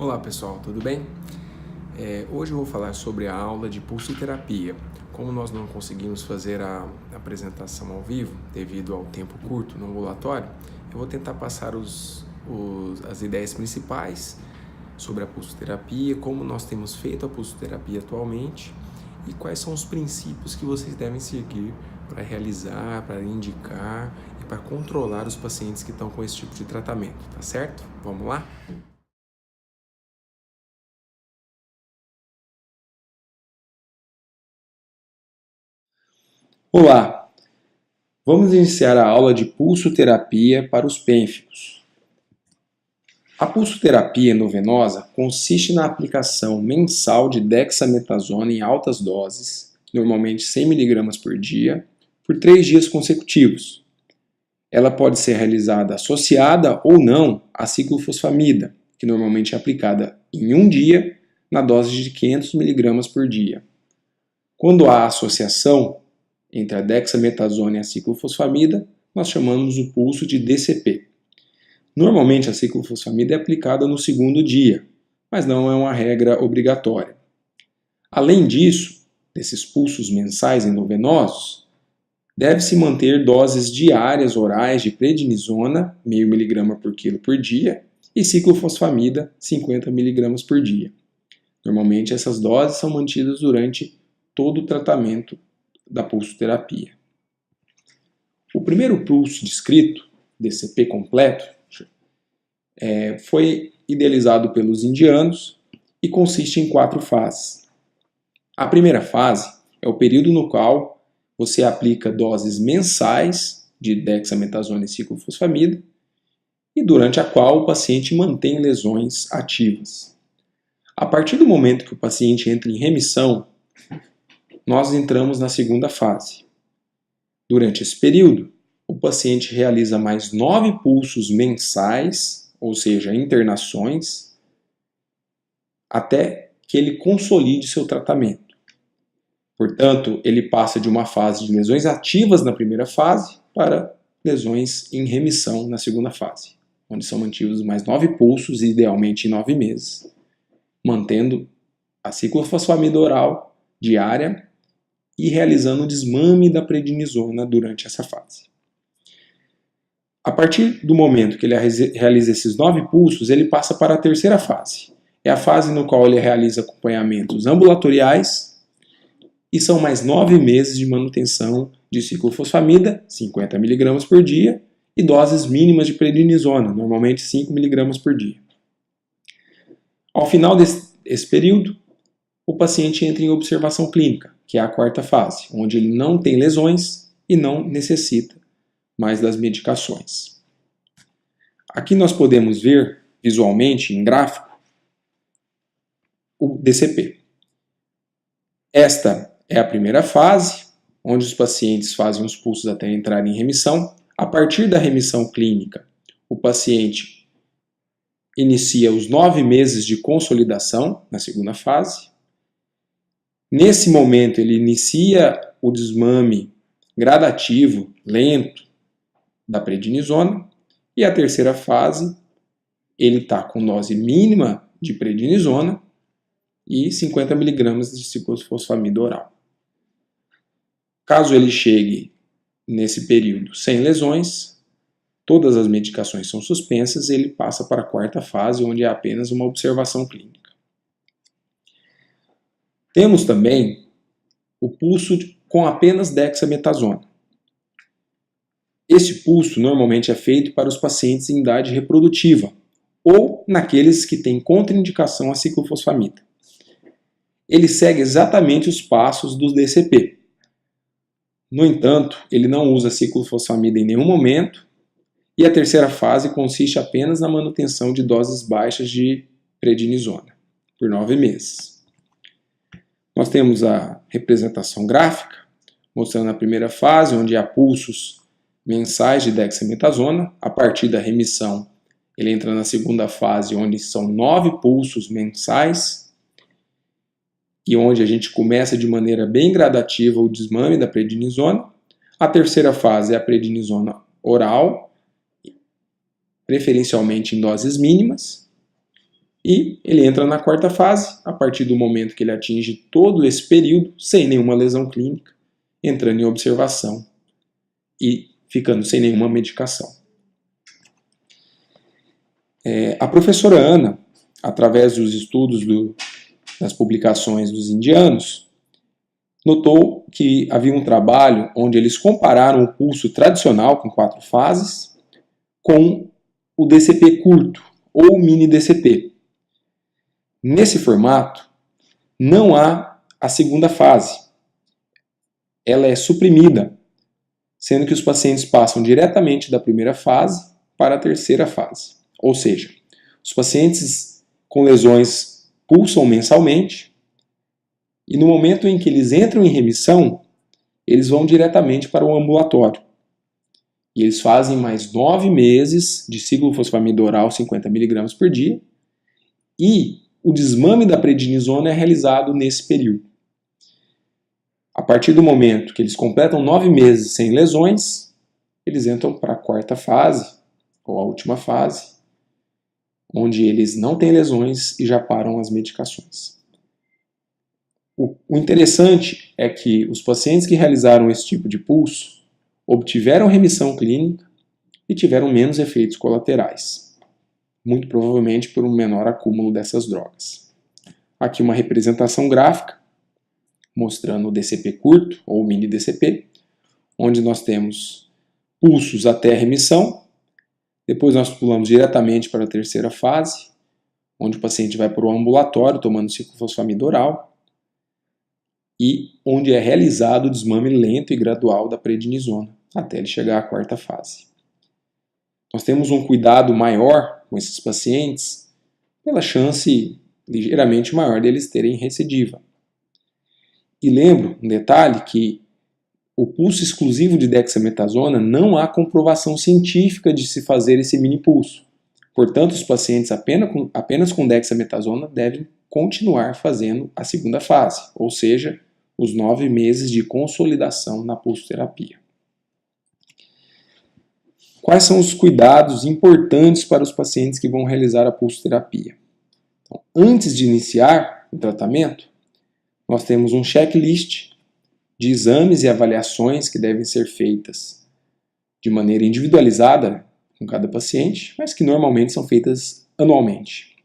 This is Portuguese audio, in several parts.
Olá pessoal, tudo bem? Hoje eu vou falar sobre a aula de pulsoterapia. Como nós não conseguimos fazer a apresentação ao vivo, devido ao tempo curto no ambulatório, eu vou tentar passar as ideias principais sobre a pulsoterapia, como nós temos feito a pulsoterapia atualmente e quais são os princípios que vocês devem seguir para realizar, para indicar e para controlar os pacientes que estão com esse tipo de tratamento, tá certo? Vamos lá? Olá! Vamos iniciar a aula de pulsoterapia para os pênficos. A pulsoterapia endovenosa consiste na aplicação mensal de dexametasona em altas doses, normalmente 100 mg por dia, por 3 dias consecutivos. Ela pode ser realizada associada ou não à ciclofosfamida, que normalmente é aplicada em um dia, na dose de 500 mg por dia. Quando há associação entre a dexametasona e a ciclofosfamida, nós chamamos o pulso de DCP. Normalmente a ciclofosfamida é aplicada no segundo dia, mas não é uma regra obrigatória. Além disso, desses pulsos mensais endovenosos, deve-se manter doses diárias orais de prednisona, 0,5 mg por quilo por dia, e ciclofosfamida, 50 mg por dia. Normalmente essas doses são mantidas durante todo o tratamento da pulsoterapia. O primeiro pulso descrito, DCP completo, foi idealizado pelos indianos e consiste em 4 fases. A primeira fase é o período no qual você aplica doses mensais de dexametasona e ciclofosfamida e durante a qual o paciente mantém lesões ativas. A partir do momento que o paciente entra em remissão, nós entramos na segunda fase. Durante esse período, o paciente realiza mais 9 pulsos mensais, ou seja, internações, até que ele consolide seu tratamento. Portanto, ele passa de uma fase de lesões ativas na primeira fase para lesões em remissão na segunda fase, onde são mantidos mais 9 pulsos, idealmente em 9 meses, mantendo a ciclofosfamida oral diária e realizando o desmame da prednisona durante essa fase. A partir do momento que ele realiza esses 9 pulsos, ele passa para a terceira fase. É a fase no qual ele realiza acompanhamentos ambulatoriais e são mais 9 meses de manutenção de ciclofosfamida, 50 mg por dia, e doses mínimas de prednisona, normalmente 5 mg por dia. Ao final desse período, o paciente entra em observação clínica, que é a quarta fase, onde ele não tem lesões e não necessita mais das medicações. Aqui nós podemos ver visualmente, em gráfico, o DCP. Esta é a primeira fase, onde os pacientes fazem os pulsos até entrarem em remissão. A partir da remissão clínica, o paciente inicia os 9 meses de consolidação, na segunda fase. Nesse momento, ele inicia o desmame gradativo, lento, da prednisona. E a terceira fase, ele está com dose mínima de prednisona e 50 mg de ciclofosfamida oral. Caso ele chegue nesse período sem lesões, todas as medicações são suspensas e ele passa para a quarta fase, onde é apenas uma observação clínica. Temos também o pulso com apenas dexametasona. Este pulso normalmente é feito para os pacientes em idade reprodutiva ou naqueles que têm contraindicação à ciclofosfamida. Ele segue exatamente os passos do DCP. No entanto, ele não usa ciclofosfamida em nenhum momento e a terceira fase consiste apenas na manutenção de doses baixas de prednisona por 9 meses. Nós temos a representação gráfica, mostrando a primeira fase, onde há pulsos mensais de dexametasona. A partir da remissão, ele entra na segunda fase, onde são 9 pulsos mensais, e onde a gente começa de maneira bem gradativa o desmame da prednisona. A terceira fase é a prednisona oral, preferencialmente em doses mínimas. E ele entra na quarta fase a partir do momento que ele atinge todo esse período sem nenhuma lesão clínica, entrando em observação e ficando sem nenhuma medicação. A professora Ana, através dos estudos das publicações dos indianos, notou que havia um trabalho onde eles compararam o pulso tradicional com 4 fases com o DCP curto ou mini DCP. Nesse formato, não há a segunda fase. Ela é suprimida, sendo que os pacientes passam diretamente da primeira fase para a terceira fase. Ou seja, os pacientes com lesões pulsam mensalmente e no momento em que eles entram em remissão, eles vão diretamente para o ambulatório. E eles fazem mais 9 meses de ciclofosfamida oral 50 mg por dia e o desmame da prednisona é realizado nesse período. A partir do momento que eles completam 9 meses sem lesões, eles entram para a quarta fase, ou a última fase, onde eles não têm lesões e já param as medicações. O interessante é que os pacientes que realizaram esse tipo de pulso obtiveram remissão clínica e tiveram menos efeitos colaterais, muito provavelmente por um menor acúmulo dessas drogas. Aqui uma representação gráfica mostrando o DCP curto ou mini DCP, onde nós temos pulsos até a remissão, depois nós pulamos diretamente para a terceira fase, onde o paciente vai para o ambulatório tomando ciclofosfamida oral e onde é realizado o desmame lento e gradual da prednisona até ele chegar à quarta fase. Nós temos um cuidado maior com esses pacientes pela chance ligeiramente maior deles terem recidiva. E lembro, um detalhe, que o pulso exclusivo de dexametasona não há comprovação científica de se fazer esse mini pulso. Portanto, os pacientes apenas com dexametasona devem continuar fazendo a segunda fase, ou seja, os 9 meses de consolidação na pulsoterapia. Quais são os cuidados importantes para os pacientes que vão realizar a pulsoterapia? Então, antes de iniciar o tratamento, nós temos um checklist de exames e avaliações que devem ser feitas de maneira individualizada com cada paciente, mas que normalmente são feitas anualmente.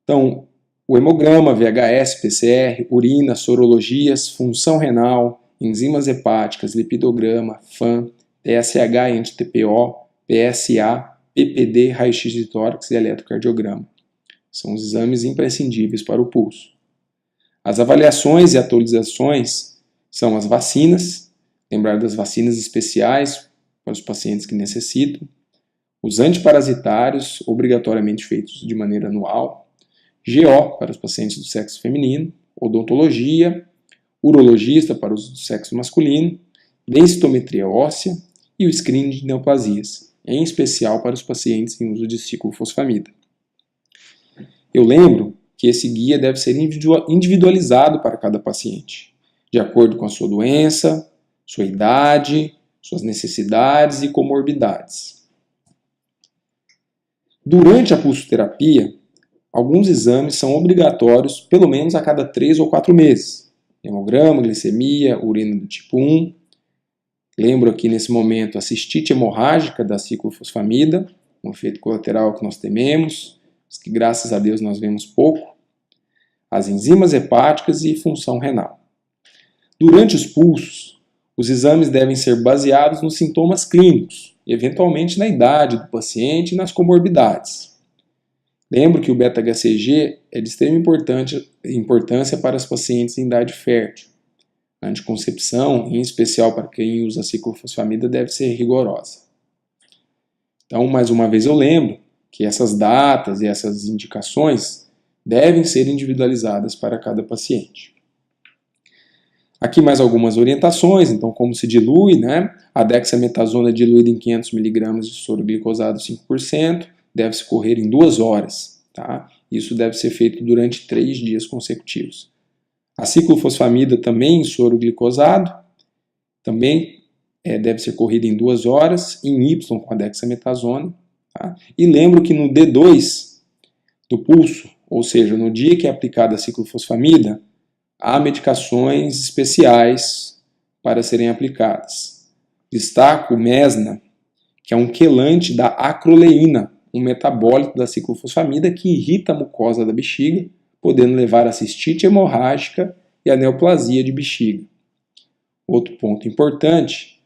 Então, o hemograma, VHS, PCR, urina, sorologias, função renal, enzimas hepáticas, lipidograma, FAM, TSH e anti-TPO, PSA, PPD, raio-x de tórax e eletrocardiograma. São os exames imprescindíveis para o pulso. As avaliações e atualizações são as vacinas, lembrar das vacinas especiais para os pacientes que necessitam, os antiparasitários, obrigatoriamente feitos de maneira anual, GO para os pacientes do sexo feminino, odontologia, urologista para os do sexo masculino, densitometria óssea e o screening de neoplasias, em especial para os pacientes em uso de ciclofosfamida. Eu lembro que esse guia deve ser individualizado para cada paciente, de acordo com a sua doença, sua idade, suas necessidades e comorbidades. Durante a pulsoterapia, alguns exames são obrigatórios pelo menos a cada 3 ou 4 meses. Hemograma, glicemia, urina do tipo 1. Lembro aqui nesse momento a cistite hemorrágica da ciclofosfamida, um efeito colateral que nós tememos, mas que graças a Deus nós vemos pouco. As enzimas hepáticas e função renal. Durante os pulsos, os exames devem ser baseados nos sintomas clínicos, eventualmente na idade do paciente e nas comorbidades. Lembro que o beta-HCG é de extrema importância para os pacientes em idade fértil. A anticoncepção, em especial para quem usa ciclofosfamida, deve ser rigorosa. Então, mais uma vez eu lembro que essas datas e essas indicações devem ser individualizadas para cada paciente. Aqui mais algumas orientações, então como se dilui, né? A dexametasona diluída em 500 mg de soro glicosado 5%, deve-se correr em 2 horas, tá? Isso deve ser feito durante 3 dias consecutivos. A ciclofosfamida também em soro glicosado, também deve ser corrida em 2 horas, em Y com a dexametasona. Tá? E lembro que no D2, do pulso, ou seja, no dia que é aplicada a ciclofosfamida, há medicações especiais para serem aplicadas. Destaco o Mesna, que é um quelante da acroleína, um metabólito da ciclofosfamida que irrita a mucosa da bexiga, podendo levar a cistite hemorrágica e a neoplasia de bexiga. Outro ponto importante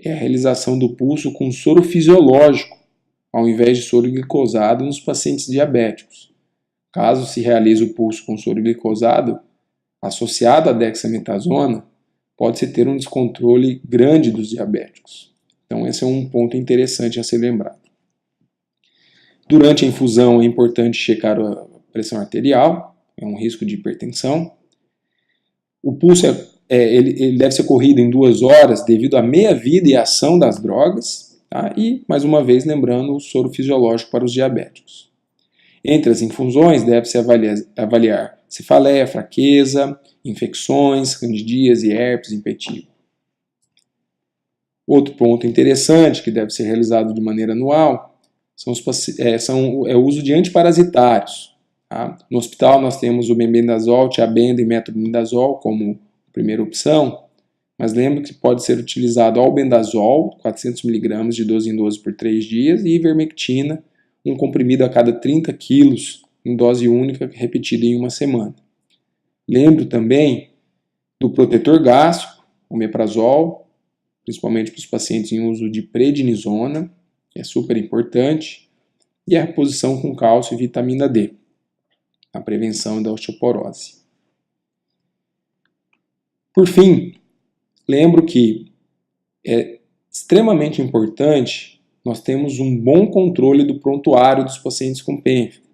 é a realização do pulso com soro fisiológico, ao invés de soro glicosado nos pacientes diabéticos. Caso se realize o pulso com soro glicosado, associado à dexametasona, pode-se ter um descontrole grande dos diabéticos. Então esse é um ponto interessante a ser lembrado. Durante a infusão é importante checar a pressão arterial, é um risco de hipertensão. O pulso ele deve ser corrido em 2 horas devido à meia-vida e ação das drogas. Tá? E, mais uma vez, lembrando o soro fisiológico para os diabéticos. Entre as infusões, deve-se avaliar cefaleia, fraqueza, infecções, candidíase e herpes impetigo. Outro ponto interessante que deve ser realizado de maneira anual é o uso de antiparasitários. Tá? No hospital nós temos o mebendazol, tiabenda e metronidazol como primeira opção, mas lembre que pode ser utilizado albendazol, 400 mg de 12 em 12 por 3 dias, e ivermectina, um comprimido a cada 30 kg em dose única repetida em uma semana. Lembro também do protetor gástrico, o omeprazol, principalmente para os pacientes em uso de prednisona, que é super importante, e a reposição com cálcio e vitamina D, a prevenção da osteoporose. Por fim, lembro que é extremamente importante nós termos um bom controle do prontuário dos pacientes com pênfigo.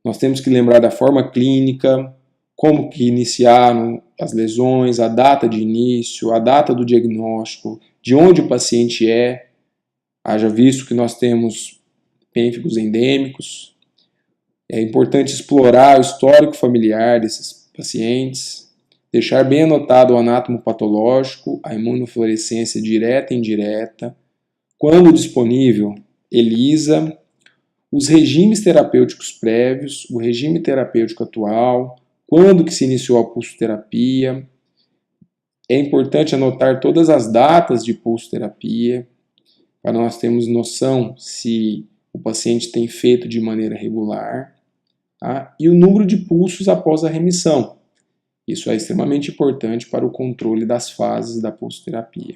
Nós temos que lembrar da forma clínica, como que iniciaram as lesões, a data de início, a data do diagnóstico, de onde o paciente é, haja visto que nós temos pênfigos endêmicos. É importante explorar o histórico familiar desses pacientes, deixar bem anotado o anátomo patológico, a imunofluorescência direta e indireta, quando disponível, ELISA, os regimes terapêuticos prévios, o regime terapêutico atual, quando que se iniciou a pulsoterapia. É importante anotar todas as datas de pulsoterapia, para nós termos noção se o paciente tem feito de maneira regular, tá? E o número de pulsos após a remissão. Isso é extremamente importante para o controle das fases da pulsoterapia.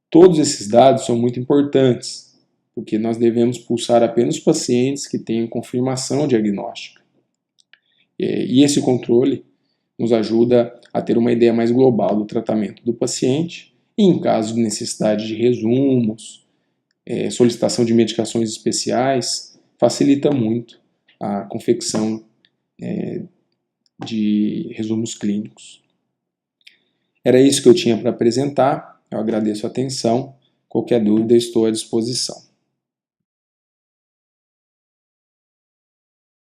Todos esses dados são muito importantes, porque nós devemos pulsar apenas pacientes que tenham confirmação diagnóstica. E esse controle nos ajuda a ter uma ideia mais global do tratamento do paciente e, em caso de necessidade de resumos, solicitação de medicações especiais, facilita muito a confecção de resumos clínicos. Era isso que eu tinha para apresentar. Eu agradeço a atenção. Qualquer dúvida, eu estou à disposição.